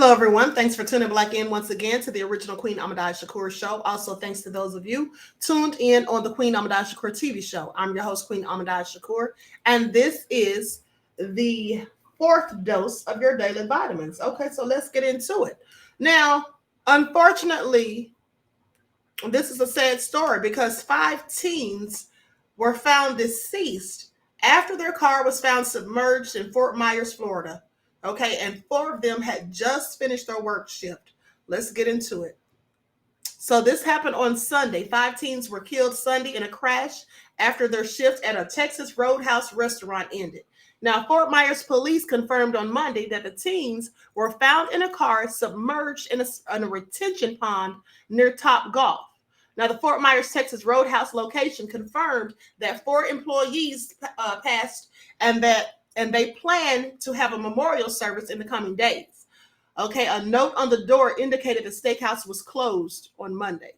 Hello, everyone. Thanks for tuning back in once again to the original Queen Ahmadiyyah Shakur show. Also, thanks to those of you tuned in on the Queen Ahmadiyyah Shakur TV show. I'm your host, Queen Ahmadiyyah Shakur, and this is the fourth dose of your daily vitamins. Okay, so let's get into it. Now, unfortunately, this is a sad story because 5 teens were found deceased after their car was found submerged in Fort Myers, Florida. Okay, and 4 of them had just finished their work shift. Let's get into it. So, this happened on Sunday. 5 teens were killed Sunday in a crash after their shift at a Texas Roadhouse restaurant ended. Now, Fort Myers police confirmed on Monday that the teens were found in a car submerged in a retention pond near Top Golf. Now, the Fort Myers, Texas Roadhouse location confirmed that 4 employees passed and they plan to have a memorial service in the coming days. Okay, a note on the door indicated the steakhouse was closed on Monday.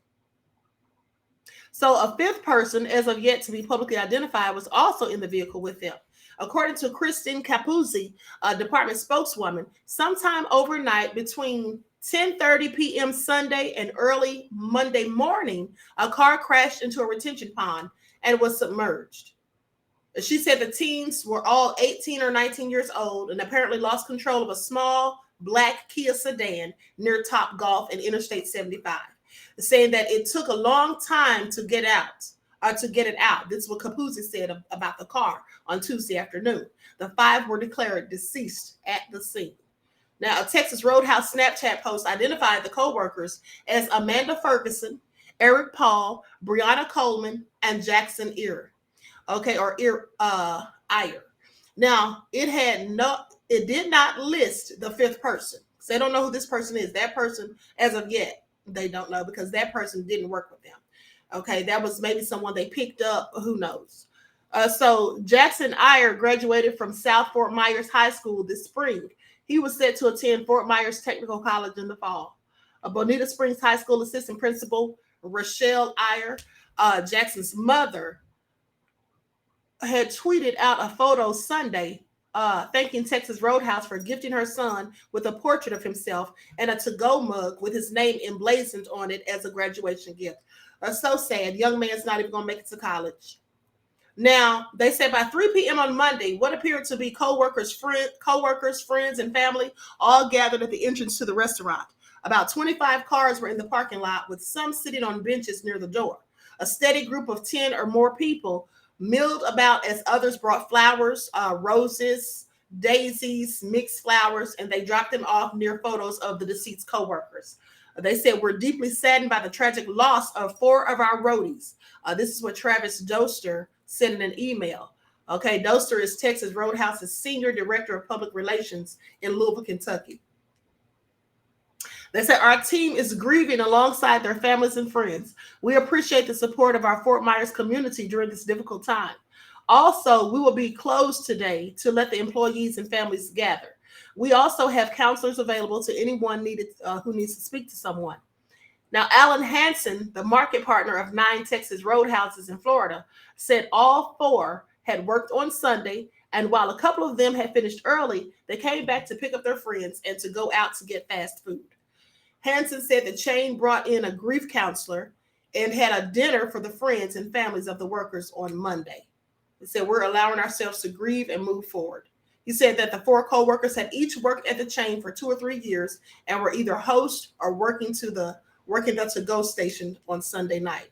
So, a 5th person, as of yet to be publicly identified, was also in the vehicle with them. According to Christine Capuzzi, a department spokeswoman, sometime overnight between 10:30 p.m. Sunday and early Monday morning, a car crashed into a retention pond and was submerged. She said the teens were all 18 or 19 years old and apparently lost control of a small black Kia sedan near Top Golf and Interstate 75, saying that it took a long time to get out. To get it out. This is what Capuzzi said about the car on Tuesday afternoon. The 5 were declared deceased at the scene. Now, a Texas Roadhouse Snapchat post identified the co-workers as Amanda Ferguson, Eric Paul, Brianna Coleman, and Jackson Ear. Okay, or Iyer. Now, it did not list the 5th person. So they don't know who this person is. That person, as of yet, they don't know because that person didn't work with them. Okay, that was maybe someone they picked up. Who knows? So Jackson Iyer graduated from South Fort Myers High School this spring. He was set to attend Fort Myers Technical College in the fall. Bonita Springs High School assistant principal Rochelle Iyer, Jackson's mother, had tweeted out a photo Sunday thanking Texas Roadhouse for gifting her son with a portrait of himself and a to-go mug with his name emblazoned on it as a graduation gift. So sad. Young man's not even going to make it to college. Now, they said by 3 p.m. on Monday, what appeared to be co-workers, friends, and family all gathered at the entrance to the restaurant. About 25 cars were in the parking lot, with some sitting on benches near the door. A steady group of 10 or more people milled about as others brought flowers, roses, daisies, mixed flowers, and they dropped them off near photos of the deceased co-workers. They said, we're deeply saddened by the tragic loss of 4 of our roadies. This is what Travis Doster said in an email. Okay, Doster is Texas Roadhouse's Senior Director of Public Relations in Louisville, Kentucky. They said, our team is grieving alongside their families and friends. We appreciate the support of our Fort Myers community during this difficult time. Also, we will be closed today to let the employees and families gather. We also have counselors available to anyone who needs to speak to someone. Now, Alan Hansen, the market partner of 9 Texas Roadhouses in Florida, said all 4 had worked on Sunday, and while a couple of them had finished early, they came back to pick up their friends and to go out to get fast food. Hansen said the chain brought in a grief counselor and had a dinner for the friends and families of the workers on Monday. He said, we're allowing ourselves to grieve and move forward. He said that the 4 co-workers had each worked at the chain for 2 or 3 years and were either host or working the to-go station on Sunday night.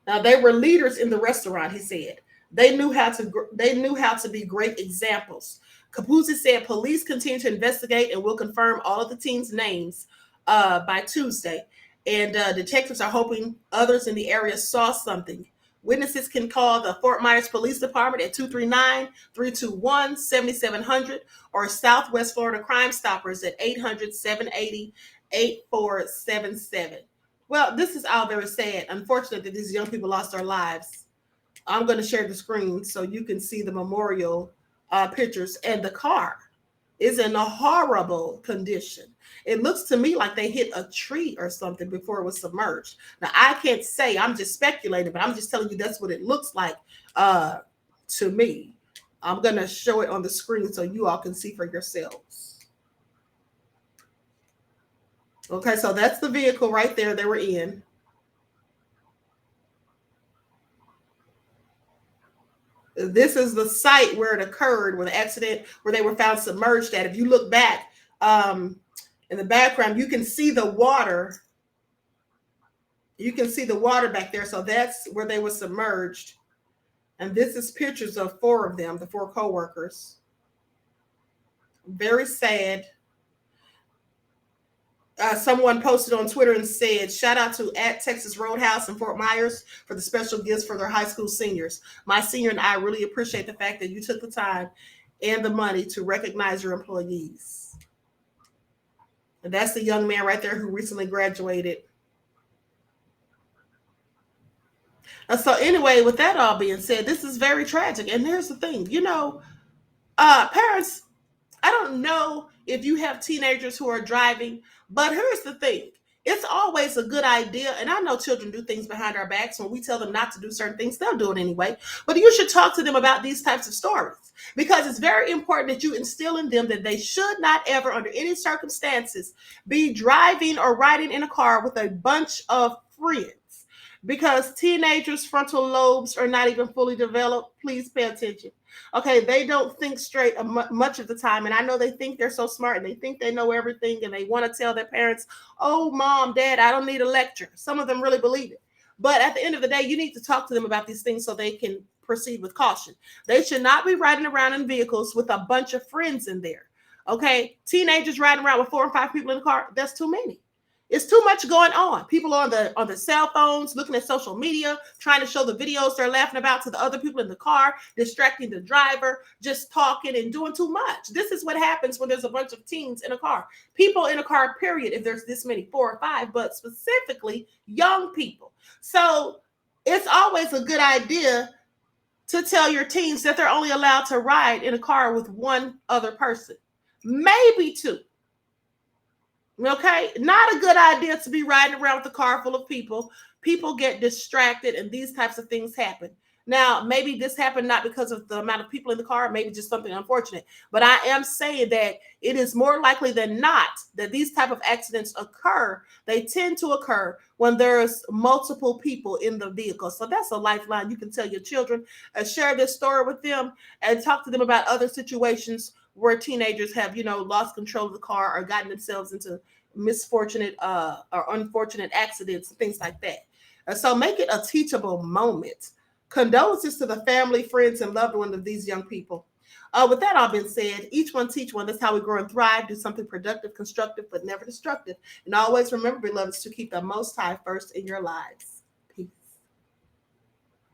Now, they were leaders in the restaurant, he said. They knew how to be great examples. Capuzzi said police continue to investigate and will confirm all of the teens' names by Tuesday. And detectives are hoping others in the area saw something. Witnesses can call the Fort Myers Police Department at 239-321-7700 or Southwest Florida Crime Stoppers at 800-780-8477. Well, this is all very sad. Unfortunate that these young people lost their lives. I'm going to share the screen so you can see the memorial pictures. And the car is in a horrible condition. It looks to me like they hit a tree or something before it was submerged. Now, I can't say, I'm just speculating, but I'm just telling you that's what it looks like to me. I'm going to show it on the screen so you all can see for yourselves. Okay, so that's the vehicle right there they were in. This is the site where it occurred, where the accident, where they were found submerged at. If you look back in the background, you can see the water. You can see the water back there. So that's where they were submerged. And this is pictures of four of them, the four co-workers. Very sad. Someone posted on Twitter and said, shout out to at Texas Roadhouse in Fort Myers for the special gifts for their high school seniors. My senior and I really appreciate the fact that you took the time and the money to recognize your employees. And that's the young man right there who recently graduated. So anyway, with that all being said, this is very tragic. And here's the thing, parents, I don't know if you have teenagers who are driving, but here's the thing. It's always a good idea. And I know children do things behind our backs. When we tell them not to do certain things, they'll do it anyway. But you should talk to them about these types of stories because it's very important that you instill in them that they should not ever, under any circumstances, be driving or riding in a car with a bunch of friends. Because teenagers' frontal lobes are not even fully developed. Please pay attention. Okay, they don't think straight much of the time. And I know they think they're so smart and they think they know everything and they want to tell their parents, oh, mom, dad, I don't need a lecture. Some of them really believe it. But at the end of the day, you need to talk to them about these things so they can proceed with caution. They should not be riding around in vehicles with a bunch of friends in there. Okay, teenagers riding around with 4 or 5 people in the car, that's too many. It's too much going on. People on the cell phones, looking at social media, trying to show the videos they're laughing about to the other people in the car, distracting the driver, just talking and doing too much. This is what happens when there's a bunch of teens in a car. People in a car, period, if there's this many, 4 or 5, but specifically young people. So it's always a good idea to tell your teens that they're only allowed to ride in a car with one other person, maybe 2. Okay, not a good idea to be riding around with a car full of people. People get distracted and these types of things happen. Now, maybe this happened not because of the amount of people in the car, maybe just something unfortunate. But I am saying that it is more likely than not that these type of accidents occur. They tend to occur when there's multiple people in the vehicle. So that's a lifeline. You can tell your children, share this story with them and talk to them about other situations where teenagers have, lost control of the car or gotten themselves into misfortunate or unfortunate accidents and things like that. So make it a teachable moment. Condolences to the family, friends, and loved ones of these young people. With that all being said, each one teach one. That's how we grow and thrive. Do something productive, constructive, but never destructive. And always remember, beloveds, to keep the Most High first in your lives.